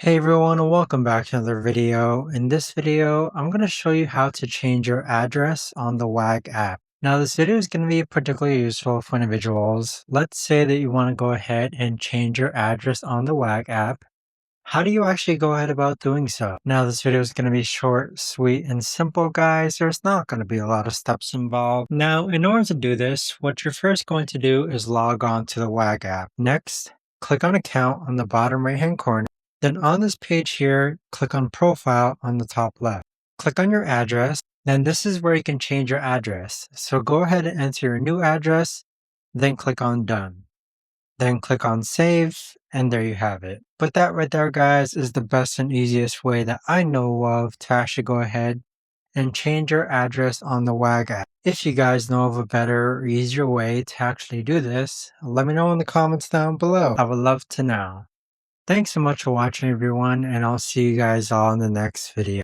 Hey everyone, and welcome back to another video. In this video, I'm going to show you how to change your address on the WAG app. Now, this video is going to be particularly useful for individuals. Let's say that you want to go ahead and change your address on the WAG app. How do you actually go ahead about doing so? Now, this video is going to be short, sweet, and simple, guys. There's not going to be a lot of steps involved. Now, in order to do this, what you're first going to do is log on to the WAG app. Next, click on Account on the bottom right-hand corner. Then on this page here, click on Profile on the top left. Click on your address. Then this is where you can change your address. So go ahead and enter your new address, then click on Done. Then click on Save, and there you have it. But that right there, guys, is the best and easiest way that I know of to actually go ahead and change your address on the WAG app. If you guys know of a better or easier way to actually do this, let me know in the comments down below. I would love to know. Thanks so much for watching, everyone, and I'll see you guys all in the next video.